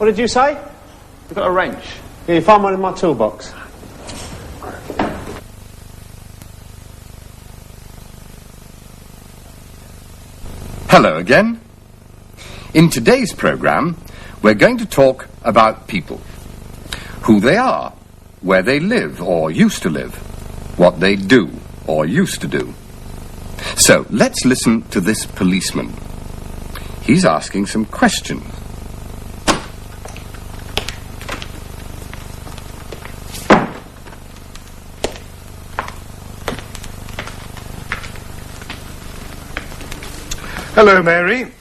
What did you say? We've got a wrench. Yeah, you find one in my toolbox. Hello again. In today's programme, we're going to talk about people. Who they are, where they live or used to live, what they do or used to do. So, let's listen to this policeman. He's asking some questions. Hello, Mary.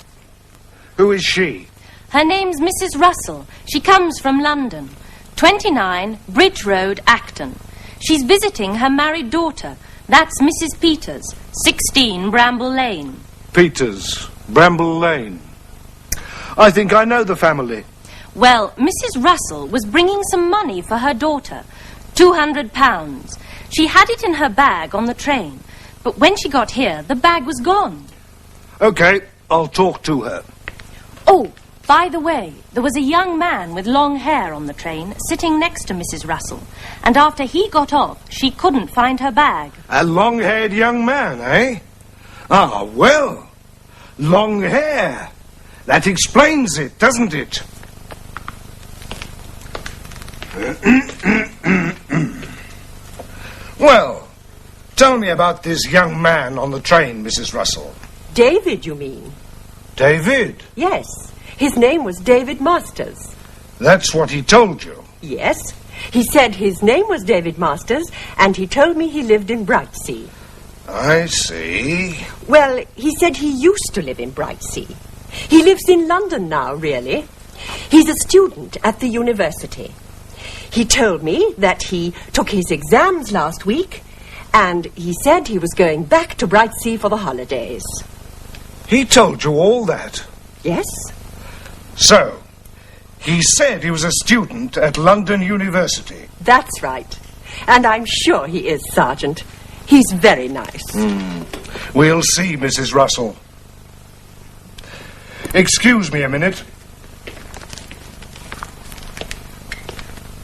Who is she? Her name's Mrs. Russell. She comes from London. 29, Bridge Road, Acton. She's visiting her married daughter. That's Mrs. Peters, 16, Bramble Lane. Peters, Bramble Lane. I think I know the family. Well, Mrs. Russell was bringing some money for her daughter, £200. She had it in her bag on the train, but when she got here, the bag was gone. OK, I'll talk to her. Oh, by the way, there was a young man with long hair on the train sitting next to Mrs. Russell, and after he got off, she couldn't find her bag. A long-haired young man, eh? Ah, well, long hair. That explains it, doesn't it? Well, tell me about this young man on the train, Mrs. Russell. David, you mean? David? Yes. His name was David Masters. That's what he told you? Yes. He said his name was David Masters, and he told me he lived in Brightsea. I see. Well, he said he used to live in Brightsea. He lives in London now, really. He's a student at the university. He told me that he took his exams last week, and he said he was going back to Brightsea for the holidays. He told you all that? Yes. So, he said he was a student at London University. That's right. And I'm sure he is, Sergeant. He's very nice. We'll see, Mrs. Russell. Excuse me a minute.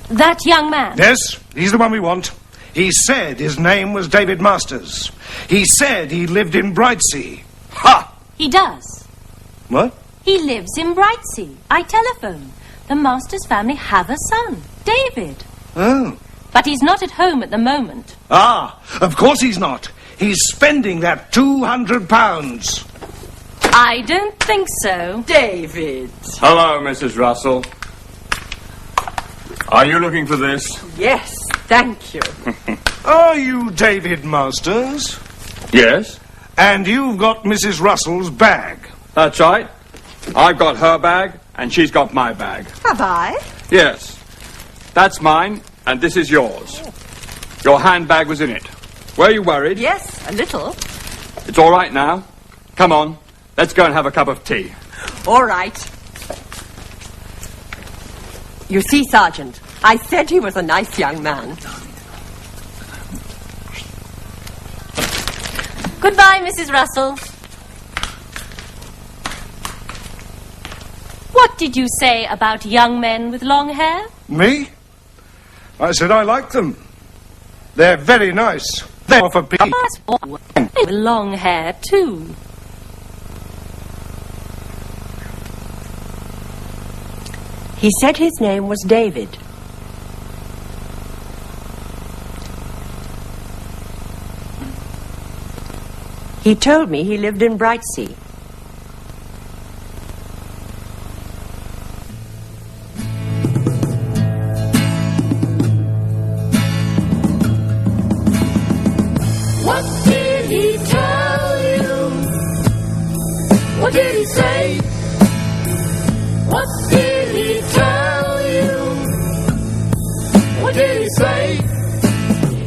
That young man? Yes, he's the one we want. He said his name was David Masters. He said he lived in Brightsea. Ha! He does. What? He lives in Brightsea. I telephoned. The Masters family have a son, David. Oh. But he's not at home at the moment. Ah, of course he's not. He's spending that £200. I don't think so. David. Hello, Mrs. Russell. Are you looking for this? Yes, thank you. Are you David Masters? Yes. And you've got Mrs. Russell's bag? That's right. I've got her bag, and she's got my bag. Have I? Yes. That's mine, and this is yours. Your handbag was in it. Were you worried? Yes, a little. It's all right now. Come on, let's go and have a cup of tea. All right. You see, Sergeant, I said he was a nice young man. Goodbye, Mrs. Russell. What did you say about young men with long hair? Me? I said I like them. They're very nice. They're for people. With long hair, too. He said his name was David. He told me he lived in Brightsea. What did he tell you? What did he say? What did he tell you? What did he say?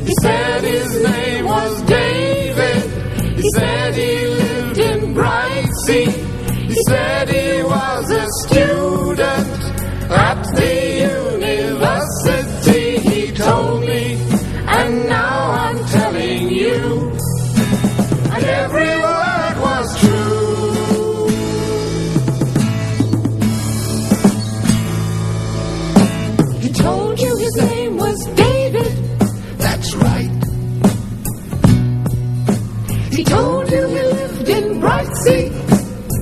He said his name was David. He said he lived in Brightsea. He said he was a student at the university. He told me, and now I'm telling you, and every word was true. He told you his name was David. That's right. He told you he lived in Brightsea.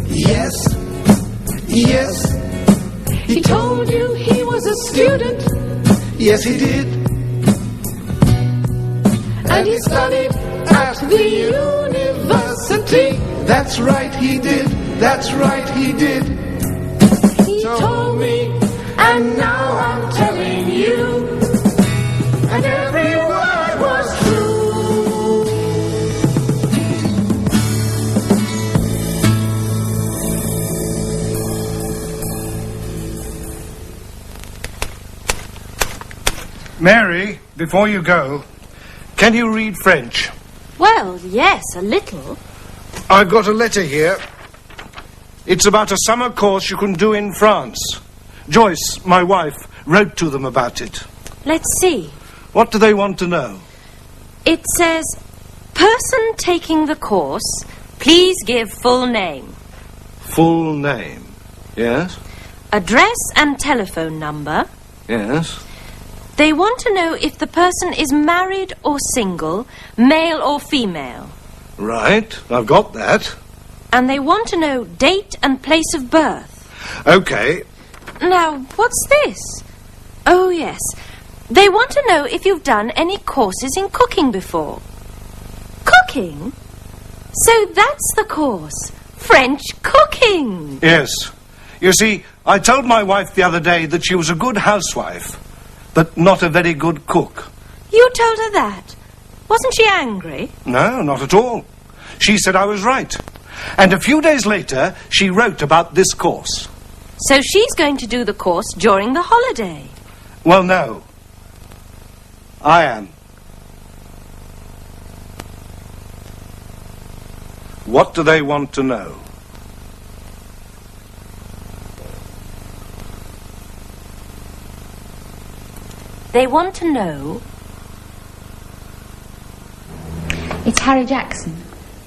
Yes. Yes. He told you he was a student. Yes, he did. And he studied at the university. That's right, he did. That's right, he did. He told me, and now I'm telling you. And every word was true. Mary, before you go, can you read French? Well, yes, a little. I've got a letter here. It's about a summer course you can do in France. Joyce, my wife, wrote to them about it. Let's see. What do they want to know? It says, person taking the course, please give full name, Full name. Yes? address and telephone number. Yes. They want to know if the person is married or single, male or female. Right, I've got that. And they want to know date and place of birth. Okay. Now, what's this? Oh, yes. They want to know if you've done any courses in cooking before. Cooking? So that's the course. French cooking. Yes. You see, I told my wife the other day that she was a good housewife, but not a very good cook. You told her that. Wasn't she angry? No, not at all. She said I was right. And a few days later, she wrote about this course. So she's going to do the course during the holiday. Well, no. I am. What do they want to know? They want to know... It's Harry Jackson.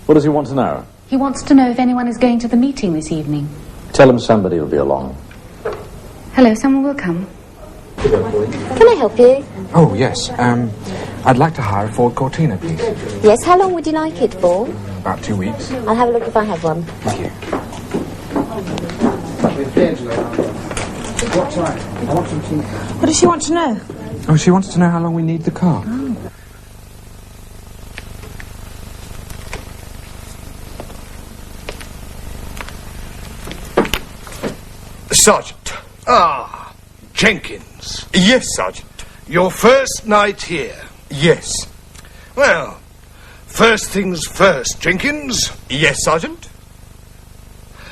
What does he want to know? He wants to know if anyone is going to the meeting this evening. Tell him somebody will be along. Hello, someone will come. Can I help you? Oh, yes. I'd like to hire a Ford Cortina, please. Yes, how long would you like it for? About 2 weeks. I'll have a look if I have one. Thank you. What does she want to know? Oh, she wants to know how long we need the car. Sergeant. Ah, Jenkins. Yes, Sergeant. Your first night here. Yes. Well, first things first, Jenkins. Yes, Sergeant.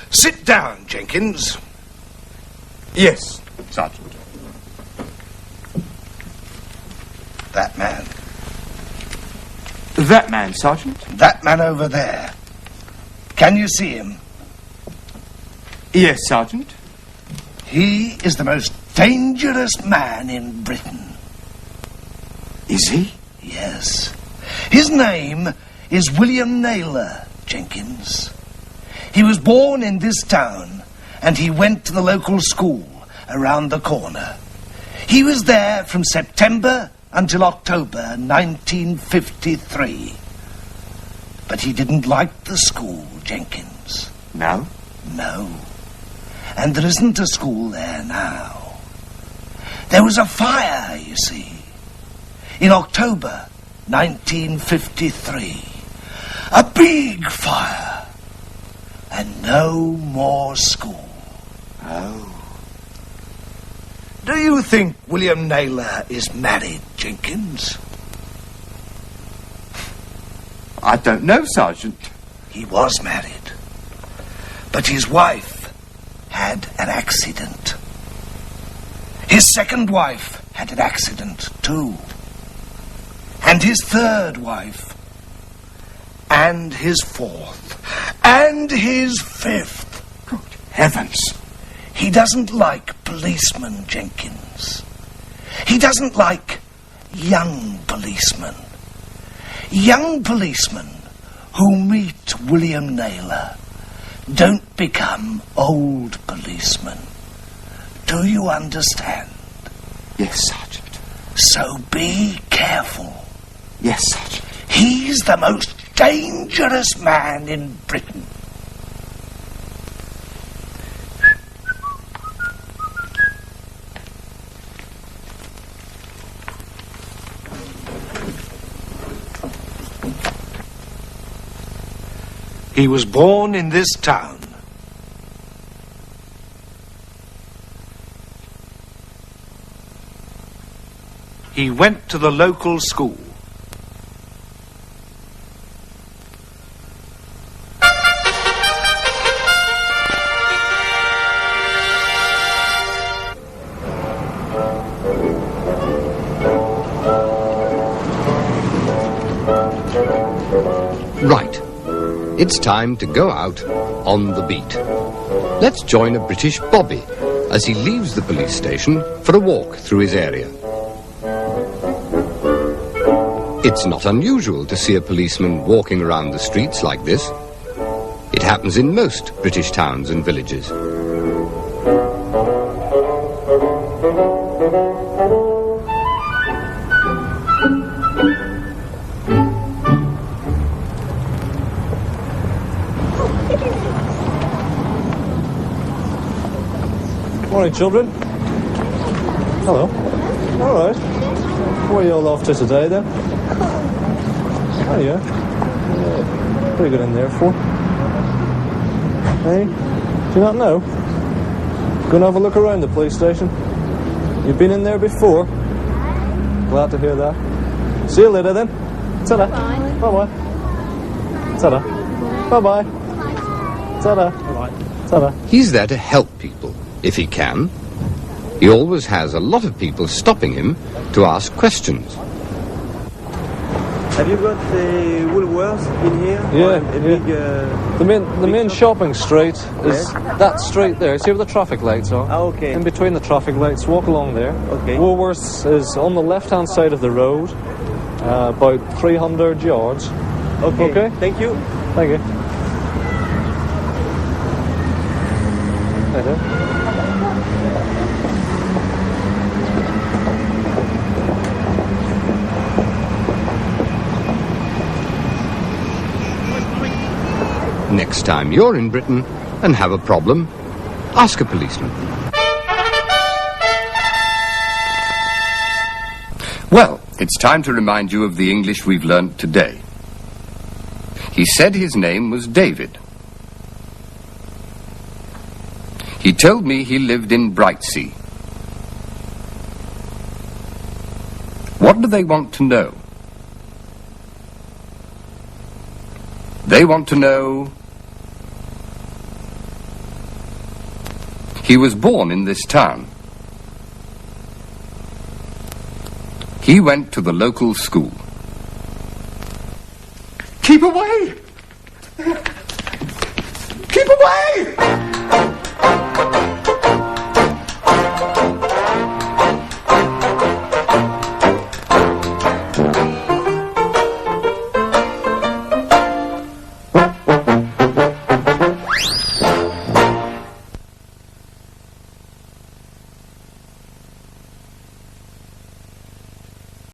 Sit down, Jenkins. Yes, Sergeant. That man. That man, Sergeant? That man over there. Can you see him? Yes, Sergeant. He is the most dangerous man in Britain. Is he? Yes. His name is William Naylor, Jenkins. He was born in this town, and he went to the local school around the corner. He was there from September until October 1953. But he didn't like the school, Jenkins. No? No. And there isn't a school there now. There was a fire, you see, in October 1953. A big fire. And no more school. Oh. Do you think William Naylor is married, Jenkins? I don't know, Sergeant. He was married. But his wife had an accident. His second wife had an accident, too. And his third wife. And his fourth. And his fifth. Good heavens. He doesn't like policemen, Jenkins. He doesn't like young policemen. Young policemen who meet William Naylor don't become old policemen. Do you understand? Yes, Sergeant. So be careful. Yes, Sergeant. He's the most dangerous man in Britain. He was born in this town. He went to the local school. Right. It's time to go out on the beat. Let's join a British bobby as he leaves the police station for a walk through his area. It's not unusual to see a policeman walking around the streets like this. It happens in most British towns and villages. Morning, children. Hello. All right. Where are you all off to today, then? Oh, yeah. Pretty good in there for. Hey, do you not know? Go and have a look around the police station. You've been in there before. Glad to hear that. See you later, then. Ta-da. Bye-bye. Ta-da. Bye-bye. Ta-da. Bye-bye. Ta-da. He's there to help people, if he can. He always has a lot of people stopping him to ask questions. Have you got the Woolworths in here? Yeah, Big, the main shopping street is that street there. See where the traffic lights are? Oh, okay. In between the traffic lights, walk along there. Okay. Woolworths is on the left-hand side of the road, about 300 yards. Okay. Okay? Thank you. Thank you. Later. Next time you're in Britain and have a problem, ask a policeman. Well, it's time to remind you of the English we've learnt today. He said his name was David. He told me he lived in Brightsea. What do they want to know? They want to know he was born in this town. He went to the local school. Keep away!